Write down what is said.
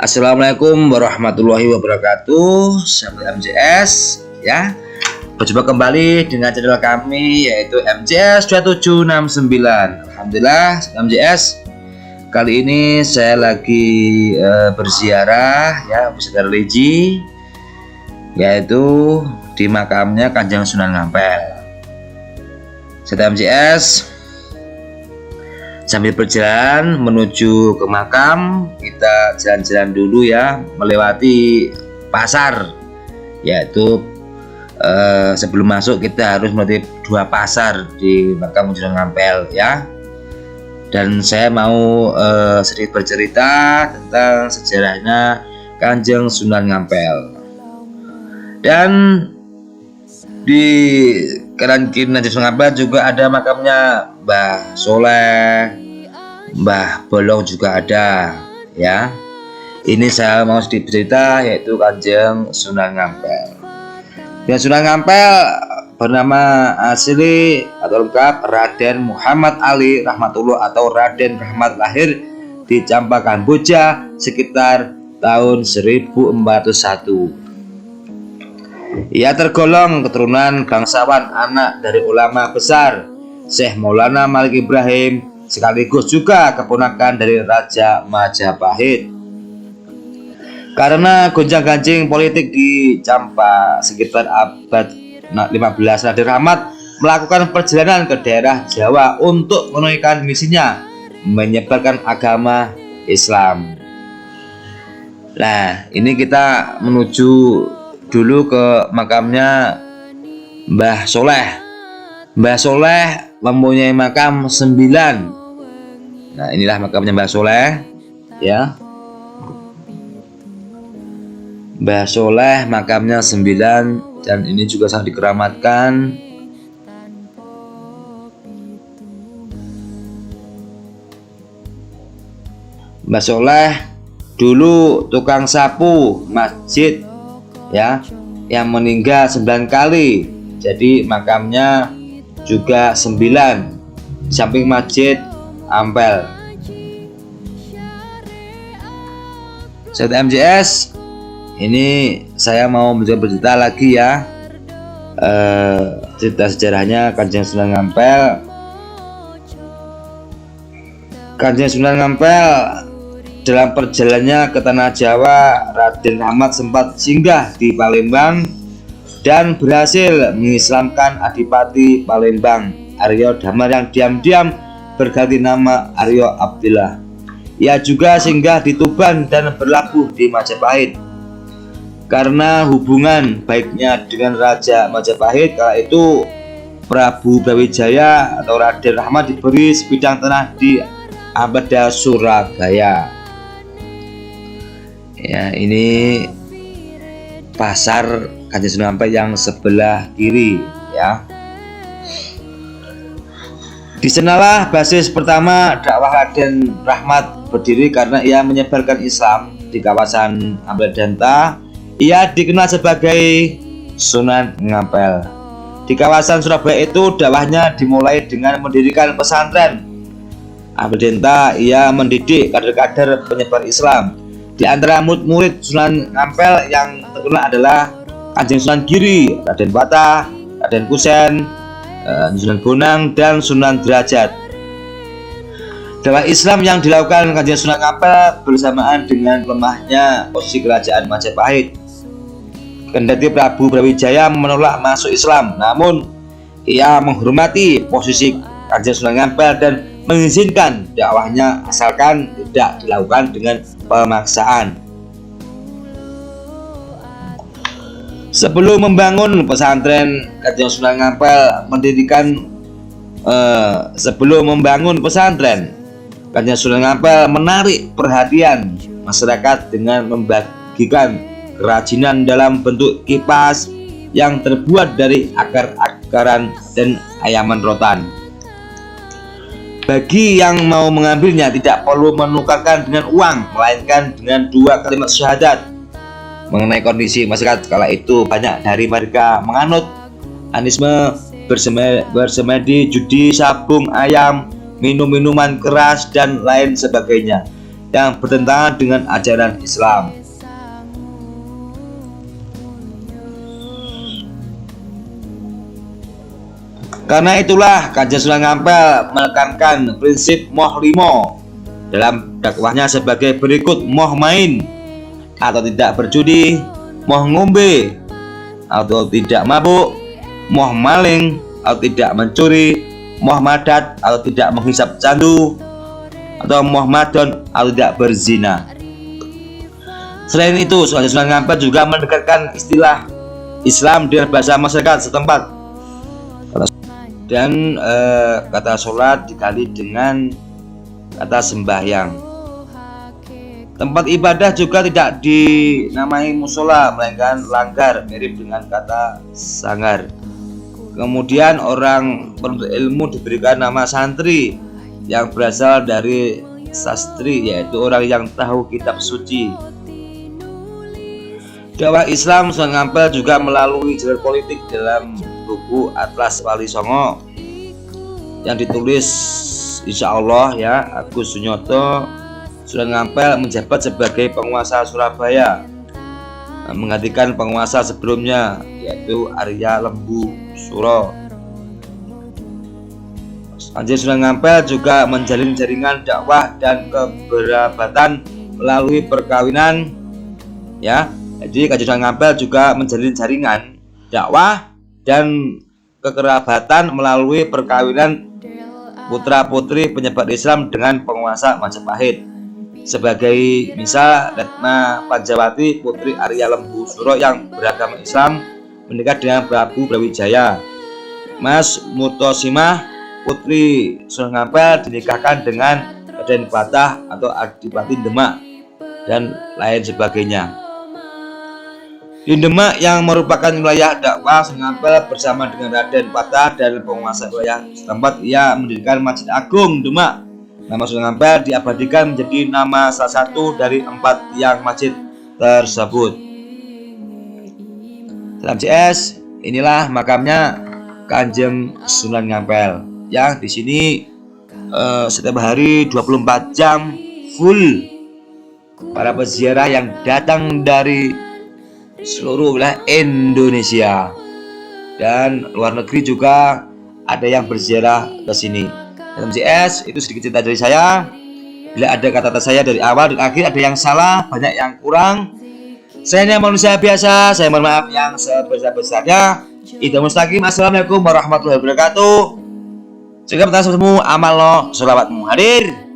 Assalamualaikum warahmatullahi wabarakatuh, sahabat MJS ya. Berjumpa kembali dengan channel kami yaitu MJS 2769. Alhamdulillah MJS, kali ini saya lagi berziarah ya, berziarah religi, yaitu di makamnya Kanjeng Sunan Ngampel. Sahabat MJS, sambil berjalan menuju ke makam, kita jalan-jalan dulu ya, melewati pasar, yaitu sebelum masuk kita harus melewati 2 pasar di makam Sunan Ngampel ya. Dan saya mau sedikit bercerita tentang sejarahnya Kanjeng Sunan Ngampel. Dan di kanan kiri Kanjeng Sunan Ngampel juga ada makamnya Mbah Soleh, Mbah Bolong juga ada ya. Ini saya mau sedikit cerita yaitu Kanjeng Sunan Ngampel. Kanjeng Sunan Ngampel bernama asli atau lengkap Raden Muhammad Ali Rahmatullah atau Raden Rahmat, lahir di Campa Kamboja sekitar tahun 1401. Ia tergolong keturunan bangsawan, anak dari ulama besar Syekh Maulana Malik Ibrahim, sekaligus juga keponakan dari Raja Majapahit. Karena gonjang-ganjing politik di Campa sekitar abad 15, Raden Rahmat melakukan perjalanan ke daerah Jawa untuk menunaikan misinya menyebarkan agama Islam. Nah, ini kita menuju dulu ke makamnya Mbah Soleh. Mbah Soleh mempunyai makam 9. Nah, inilah makamnya Mbah Soleh ya. Mbah Soleh makamnya 9 dan ini juga sangat dikeramatkan. Mbah Soleh dulu tukang sapu masjid ya, yang meninggal 9 kali. Jadi makamnya juga 9 samping masjid Ampel. Sahabat MJS, ini saya mau bercerita lagi ya, cerita sejarahnya Kanjeng Sunan Ngampel. Kanjeng Sunan Ngampel dalam perjalanannya ke tanah Jawa, Raden Rahmat sempat singgah di Palembang dan berhasil mengislamkan Adipati Palembang Aryo Damar yang diam-diam berganti nama Aryo Abdillah. Ia juga singgah di Tuban dan berlabuh di Majapahit. Karena hubungan baiknya dengan Raja Majapahit kala itu, Prabu Brawijaya atau Raden Rahmat diberi sebidang tanah di Ampeda, Surabaya. Ya, ini pasar Kanjeng Sunan Ngampel yang sebelah kiri ya. Di sanalah basis pertama dakwah Raden Rahmat berdiri karena ia menyebarkan Islam di kawasan Ampledanta. Ia dikenal sebagai Sunan Ngampel. Di kawasan Surabaya itu dakwahnya dimulai dengan mendirikan pesantren Ampledanta. Ia mendidik kader-kader penyebar Islam. Di antara murid Sunan Ngampel yang terkenal adalah Kanjeng Sunan Giri, Raden Patah, Raden Kusen, Sunan Bonang, dan Sunan Derajat. Dakwah Islam yang dilakukan Kanjeng Sunan Ngampel bersamaan dengan lemahnya posisi kerajaan Majapahit. Kendati Prabu Brawijaya menolak masuk Islam, namun ia menghormati posisi Kanjeng Sunan Ngampel dan mengizinkan dakwahnya asalkan tidak dilakukan dengan pemaksaan. Sebelum membangun pesantren, Kanjeng Sunan Ngampel Kanjeng Sunan Ngampel menarik perhatian masyarakat dengan membagikan kerajinan dalam bentuk kipas yang terbuat dari akar-akaran dan ayaman rotan. Bagi yang mau mengambilnya tidak perlu menukarkan dengan uang, melainkan dengan 2 kalimat syahadat. Mengenai kondisi masyarakat kala itu, banyak dari mereka menganut anisme, bersemedi, judi, sabung ayam, minum minuman keras dan lain sebagainya. yang bertentangan dengan ajaran Islam. Karena itulah Kanjeng Sunan Ampel menekankan prinsip moh limo dalam dakwahnya sebagai berikut: moh main atau tidak berjudi, moh ngombe atau tidak mabuk, moh maling atau tidak mencuri, moh madat atau tidak menghisap candu, atau moh madon atau tidak berzina. Selain itu, Sunan Ampel juga mendekatkan istilah Islam dengan bahasa masyarakat setempat, dan kata sholat dikali dengan kata sembahyang. Tempat ibadah juga tidak dinamai musola, melainkan langgar, mirip dengan kata sanggar. Kemudian orang penuntut ilmu diberikan nama santri yang berasal dari sastri, yaitu orang yang tahu kitab suci. Dakwah Islam Sunan Ampel juga melalui jalur politik dalam buku Atlas Wali Songo yang ditulis insya Allah ya Agus Sunyoto. Sunan Ampel menjabat sebagai penguasa Surabaya, menggantikan penguasa sebelumnya yaitu Arya Lembu Suro. Kanjeng Sunan Ampel juga menjalin jaringan dakwah dan keberabatan melalui perkawinan ya. Jadi Kanjeng Sunan Ampel juga menjalin jaringan dakwah dan kekerabatan melalui perkawinan putra putri penyebar Islam dengan penguasa Majapahit. Sebagai misal, Retna Panjawati putri Arya Lembu Suro yang beragama Islam menikah dengan Prabu Brawijaya. Mas Mutosimah putri Sunan Ampel dinikahkan dengan Raden Patah atau Adipati Demak dan lain sebagainya. Di Demak yang merupakan wilayah dakwah Sunan Ampel bersama dengan Raden Patah dan penguasa wilayah setempat, ia mendirikan Masjid Agung Demak. Nama Sunan Ampel diabadikan menjadi nama salah satu dari 4 tiang masjid tersebut. Salam CS, inilah makamnya Kanjeng Sunan Ampel yang di sini setiap hari 24 jam full para peziarah yang datang dari seluruh wilayah Indonesia dan luar negeri juga ada yang berziarah ke sini. MCS itu sedikit cerita dari saya. Bila ada kata-kata saya dari awal dan akhir ada yang salah, banyak yang kurang, saya hanya manusia biasa, saya mohon maaf yang sebesar-besarnya. Itu mustaqim. Assalamualaikum warahmatullahi wabarakatuh. Jaga pertahanan semua amal lo, sholawatmu hadir.